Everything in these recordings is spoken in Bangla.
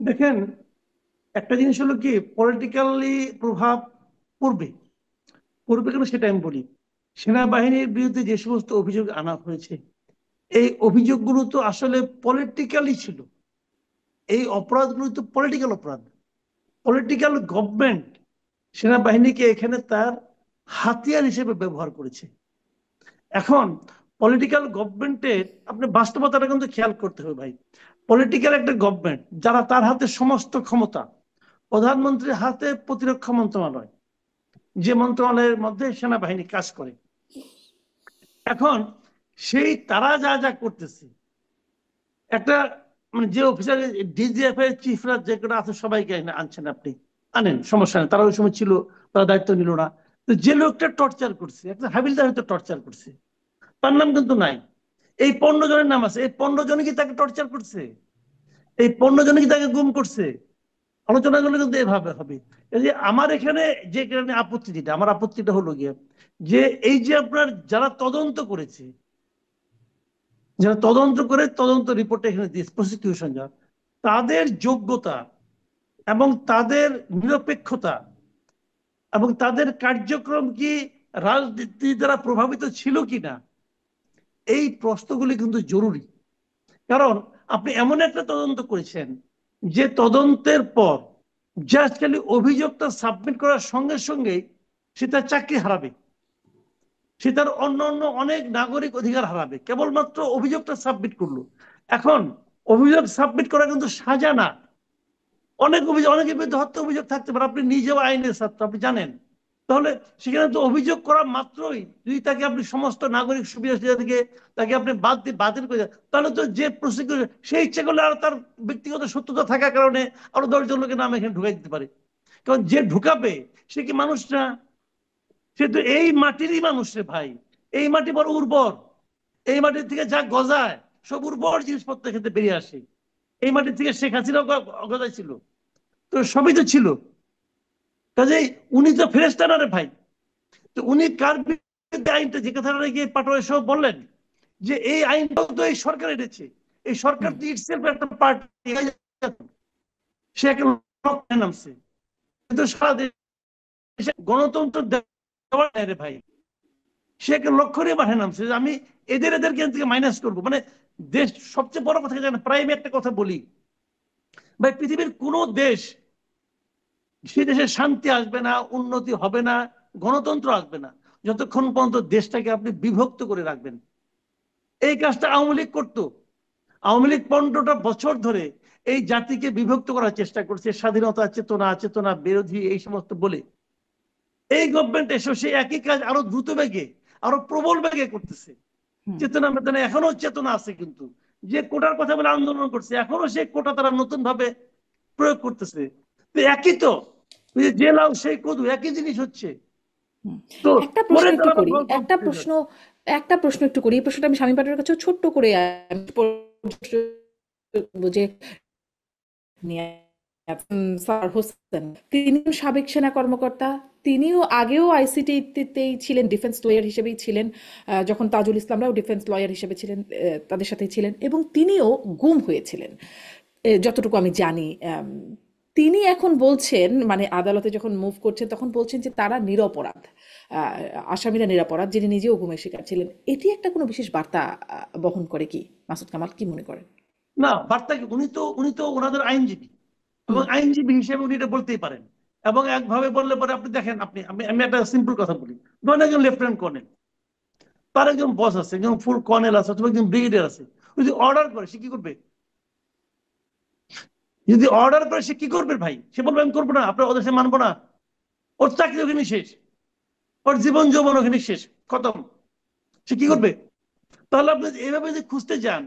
দেখেন, একটা জিনিস হলো কি, পলিটিক্যালি প্রভাব পড়বে পড়বে কেন সেটা আমি বলি। সেনাবাহিনীর বিরুদ্ধে যে সমস্ত অভিযোগ আনা হয়েছে, এই অভিযোগগুলো তো আসলে পলিটিক্যালি ছিল। এই অপরাধগুলো তো পলিটিক্যাল অপরাধ। পলিটিক্যাল গভর্নমেন্ট সেনাবাহিনীকে এখানে তার হাতিয়ার হিসেবে ব্যবহার করেছে। এখন পলিটিক্যাল গভর্নমেন্টের আপনি বাস্তবতাটা কিন্তু খেয়াল করতে হবে ভাই। পলিটিক্যাল একটা গভর্নমেন্ট, যারা তার হাতে সমস্ত ক্ষমতা, প্রধানমন্ত্রীর হাতে প্রতিরক্ষা মন্ত্রণালয়, যে মন্ত্রণালয়ের মধ্যে সেনাবাহিনী কাজ করে। এখন সেই তারা যা যা করতেছে, একটা মানে যে অফিসার, ডিজিএফ এর চিফরা যে কটা আছে সবাইকে আনছেন, আপনি আনেন, সমস্যা নেই, তারা ওই সময় ছিল, তারা দায়িত্ব নিল না। তো যে লোকটা টর্চার করছে, একটা হাবিলদার হয়তো টর্চার করছে, তার নাম কিন্তু নাই। এই 15 জনের নাম আছে, এই 15 জন কি তাকে টর্চার করছে? এই 15 জন কি তাকে গুম করছে? আলোচনা করলে কিন্তু এভাবে হবে। এই যে আমার এখানে যে কারণে আপত্তি, যেটা আমার আপত্তিটা হলো গিয়ে, যে এই যে আপনার যারা তদন্ত করেছে, যারা তদন্ত করে তদন্ত রিপোর্ট এখানে দিয়েছে, প্রসিকিউশন যা, তাদের যোগ্যতা এবং তাদের নিরপেক্ষতা এবং তাদের কার্যক্রম কি রাজনীতি দ্বারা প্রভাবিত ছিল কিনা, এই প্রশ্নগুলি কিন্তু জরুরি। কারণ আপনি এমন একটা তদন্ত করেছেন, যে তদন্তের পর জাস্ট খালি অভিযোগটা সাবমিট করার সঙ্গে সঙ্গে সে তার চাকরি হারাবে, সে তার অন্য অন্য অনেক নাগরিক অধিকার হারাবে, কেবলমাত্র অভিযোগটা সাবমিট করলো। এখন অভিযোগ সাবমিট করা কিন্তু সাজা না। অনেক অভিযোগ, অনেকের বিরুদ্ধে হত্যা অভিযোগ থাকতে পারে, আপনি নিজেও আইনের ছাত্র, আপনি জানেন। তাহলে সেখানে তো অভিযোগ করা মাত্রই যদি তাকে আপনি সমস্ত নাগরিক সুবিধা সুবিধা থেকে তাকে আপনি বাতিল করে দেন, তাহলে তো যে প্রসিকিউশন সে ইচ্ছে করলে আর তার ব্যক্তিগত সত্যতা থাকার কারণে আরো 10 জন লোকের নাম এখানে ঢুকাই দিতে পারে। কারণ যে ঢুকাবে সে কি মানুষ না? সে তো এই মাটিরই মানুষ রে ভাই। এই মাটি বড় উর্বর। এই মাটির থেকে যা গজায় সব উর্বর জিনিসপত্র খেতে বেরিয়ে আসে। এই মাটির থেকে শেখ হাসিনাও গজাই ছিল, তো সবই তো ছিল। কাজেই উনি তো ফেরেশতা না রে ভাই। তো উনি কার বিরুদ্ধে আইনটা, যে কথাটা গিয়ে পাটোয়ারি সব বললেন, যে এই আইনটাও তো এই সরকার এনেছে, এই সরকার হুম। তো ইটসেলফ একটা পার্টি। সে একটা লড়াইয়ে নামছে, কিন্তু সারা দেশে গণতন্ত্র দেওয়া নাই রে ভাই। সে একটা লক্ষ্য নিয়ে মাঠে নামছে যে আমি এদেরকে এখান থেকে মাইনাস করবো। মানে দেশ, সবচেয়ে বড় কথা জানেন, প্রায় আমি একটা কথা বলি ভাই, পৃথিবীর কোন দেশ, সে দেশে শান্তি আসবে না, উন্নতি হবে না, গণতন্ত্র আসবে না, যতক্ষণ পর্যন্ত দেশটাকে আপনি বিভক্ত করে রাখবেন। এই কাজটা আওয়ামী লীগ করতো। আওয়ামী লীগ 15টা বছর ধরে এই জাতিকে বিভক্ত করার চেষ্টা করছে, স্বাধীনতা চেতনা, চেতনা বিরোধী এই সমস্ত বলে। এই গভর্নমেন্ট এসে সেই একই কাজ আরো দ্রুত বেগে, আরো প্রবল বেগে করতেছে। হুম। চেতনা মেতনা এখনো চেতনা আছে, কিন্তু যে কোটার কথা বলে আন্দোলন করছে, এখনো সেই কোটা তারা নতুন ভাবে প্রয়োগ করতেছে। তো একই তো, ওই যে যে লাউ সেই কদু, একই জিনিস হচ্ছে। হুম। তো একটা প্রশ্ন করে একটু তারা আবার করি, একটা গল্প প্রশ্ন, একটা প্রশ্ন একটু করি। এই প্রশ্নটা আমি স্বামী পাটোয়ারির কাছেও ছোট্ট করে যে নিয়ে স্যার হোসেন, তিনি সাবেক সেনা কর্মকর্তা। তিনিও আগেও আইসিটিতেই ছিলেন, ডিফেন্স লয়ার হিসেবেই ছিলেন। যখন তাজুল ইসলামরাও ডিফেন্স লয়ার হিসেবে ছিলেন, তাদের সাথেই ছিলেন, এবং তিনিও গুম হয়েছিলেন যতটুকু আমি জানি। তিনি এখন বলছেন, মানে আদালতে যখন মুভ করছেন তখন বলছেন যে তারা নিরপরাধ, আহ, আসামিরা নিরপরাধ, যিনি নিজেও গুমের শিকার ছিলেন। এটি একটা কোনো বিশেষ বার্তা বহন করে কি? মাসুদ কামাল কি মনে করেন? না, বার্তা কি, উনি তো ওনাদের আইনজীবী, এবং হুম। আইনজীবী হিসেবে উনি এটা বলতেই পারেন। এবং একভাবে বললে পরে আপনি দেখেন, আমি একটা সিম্পল কথা বলি। ধরেন একজন লেফটেন্যান্ট কর্নেল, তার একজন বস আছে, একজন ফুল কর্নেল আছে, অথবা একজন ব্রিগেডিয়ার আছে। যদি অর্ডার করে সে কি করবে? যদি অর্ডার করে সে কি করবে ভাই? সে বলবে আমি করবো না, আপনার ওদের সাথে মানবো না। ওর চাকরি ওখানে শেষ, ওর জীবন যৌবন ওখানে শেষ, খতম। সে কি হুম। করবে? তাহলে আপনি এইভাবে যদি খুঁজতে যান,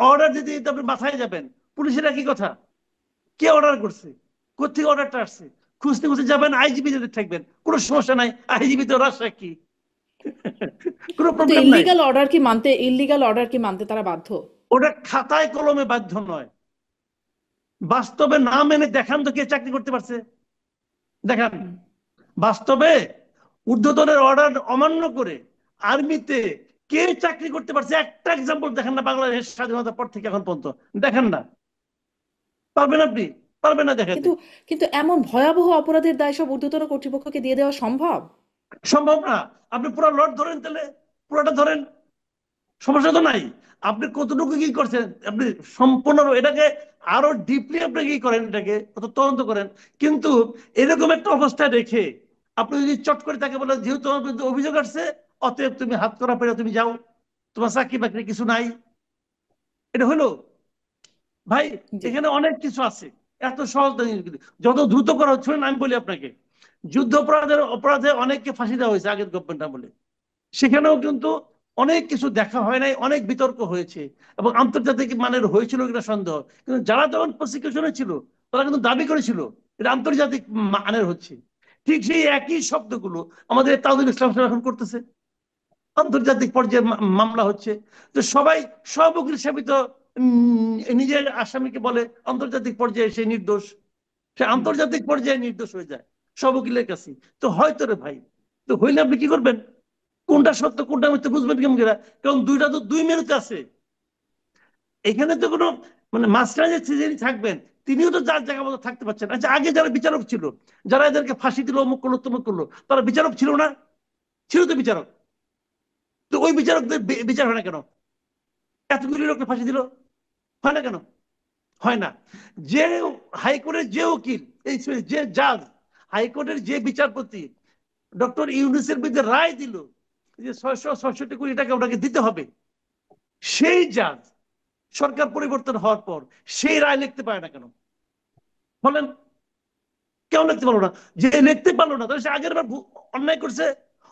অর্ডার দিতে দিতে আপনি মাথায় যাবেন। পুলিশের একই কথা, কে অর্ডার করছে, কোথেকে অর্ডারটা আসছে, খুঁজতে খুঁজতে যাবেন, আইজিপি যদি থাকবেন কোনো সমস্যা নাই, আইজিপি তো রাস্তা কি, কোনো কিন্তু প্রবলেম নাই। ইল্লিগাল অর্ডার কি মানতে তারা বাধ্য? ওটা খাতায় কলমে বাধ্য নয়, বাস্তবে না মেনে দেখান তো কে চাকরি করতে পারছে, দেখান। হুম। বাস্তবে ঊর্ধ্বতনের অর্ডার অমান্য করে আর্মিতে কে চাকরি করতে পারছে, একটা এক্সাম্পল দেখান না, বাংলাদেশের স্বাধীনতার পর থেকে এখন পর্যন্ত দেখান না। পারবেন আপনি? পারবে না দেখাতে। কিন্তু কিন্তু এমন ভয়াবহ অপরাধের দায় সব ঊর্ধ্বতন কর্তৃপক্ষকে দিয়ে দেওয়া সম্ভব? সম্ভব না। আপনি পুরো লট ধরেন, তাহলে পুরোটা ধরেন, সমস্যা তো নাই। আপনি কতটুকু কি করছেন, আপনি সম্পূর্ণ এটাকে আরো ডিপলি আপনি কি করেন, এটাকে তদন্ত করেন। কিন্তু এরকম একটা অবস্থায় রেখে আপনি যদি চট করে তাকে বলেন যেহেতু তোমার বিরুদ্ধে অভিযোগ আসছে, অতএব তুমি হাত করা পেরে তুমি যাও, তোমার চাকরি বাকরি কিছু নাই, এটা হলো? ভাই, জি। এখানে অনেক কিছু আছে, এত সহজ না জিনিসগুলি। যত দ্রুত করা হচ্ছে না, আমি বলি আপনাকে, যুদ্ধ অপরাধে অনেককে ফাঁসি দেওয়া হয়েছে আগের গভর্নমেন্ট আমলে। সেখানেও কিন্তু অনেক কিছু দেখা হয় নাই, অনেক বিতর্ক হয়েছে, এবং আন্তর্জাতিক মানের হয়েছিল কিনা সন্দেহ। কিন্তু যারা তখন প্রসিকিউশনে ছিল তারা কিন্তু দাবি করেছিল এটা আন্তর্জাতিক মানের হচ্ছে। ঠিক সেই একই শব্দগুলো আমাদের তাজুল ইসলাম সাহেব এখন করতেছে, আন্তর্জাতিক পর্যায়ে মামলা হচ্ছে। তো সবাই, সব উকিল সাহেবই তো নিজের আসামিকে বলে আন্তর্জাতিক পর্যায়ে সে নির্দোষ, সে হুম। আন্তর্জাতিক পর্যায়ে নির্দোষ হয়ে যায় সব উকিলের কাছে। তো হয়তো রে ভাই, তো হইলে আপনি কি করবেন? কোনটা সত্য কোনটা মিথ্যা বুঝবেন কেমন করে? কারণ দুইটা তো দুই মেরুতে আছে। এখানে তো কোনো মানে মাঝখানে যিনি থাকবেন তিনিও তো যার জায়গা মতো থাকতে পারছেন। আচ্ছা, আগে যারা বিচারক ছিল, যারা এদেরকে ফাঁসি দিল, অমুক করলো তমুক করলো, তারা বিচারক ছিল না? ছিল তো বিচারক। তো ওই বিচারকদের বিচার হয় না কেন? এতগুলি লোককে ফাঁসি দিল, হয় না কেন? হয় না। যে হাইকোর্টের যে উকিল, এই যে জাজ, হাইকোর্টের যে বিচারপতি ডক্টর ইউনূসের বিরুদ্ধে রায় দিল যে 666 কোটি টাকা ওটাকে দিতে হবে, সেই জাজ সরকার পরিবর্তন হওয়ার পর সেই রায় লিখতে পারে না কেন বলেন? কেউ লিখতে পারলো না। যে লিখতে পারলো না, তাহলে সে আগের বার অন্যায় করছে,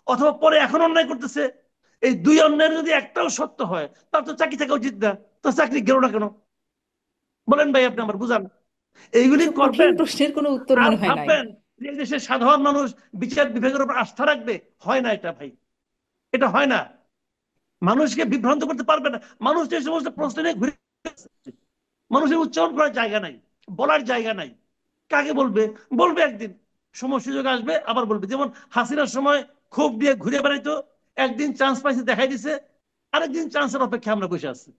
অথবা পরে এখন অন্যায় করতেছে। এই দুই অন্যায়ের যদি একটাও সত্য হয়, তার তো চাকরি থাকা উচিত না। তার চাকরি গেল না কেন বলেন ভাই, আপনি আমার বুঝান। এইগুলি এসব কঠিন করবেন প্রশ্নের কোনো উত্তর আর মনে হয় নাই। ভাববেন যে এই দেশের সাধারণ মানুষ বিচার বিভাগের উপর আস্থা রাখবে। হয় না এটা ভাই, এটা হয় না। মানুষকে বিভ্রান্ত করতে পারবে না। মানুষ যে সমস্ত প্রশ্ন নিয়ে ঘুরে, মানুষের উচ্চারণ করার জায়গা নাই, বলার জায়গা নাই। কাকে বলবে? বলবে একদিন, সময় সুযোগ আসবে আবার বলবে। যেমন হাসিনার সময় ক্ষোভ দিয়ে ঘুরে বেড়াইতো, একদিন চান্স পাইছে দেখাই দিছে, আরেকদিন চান্সের অপেক্ষা আমরা বসে আছি।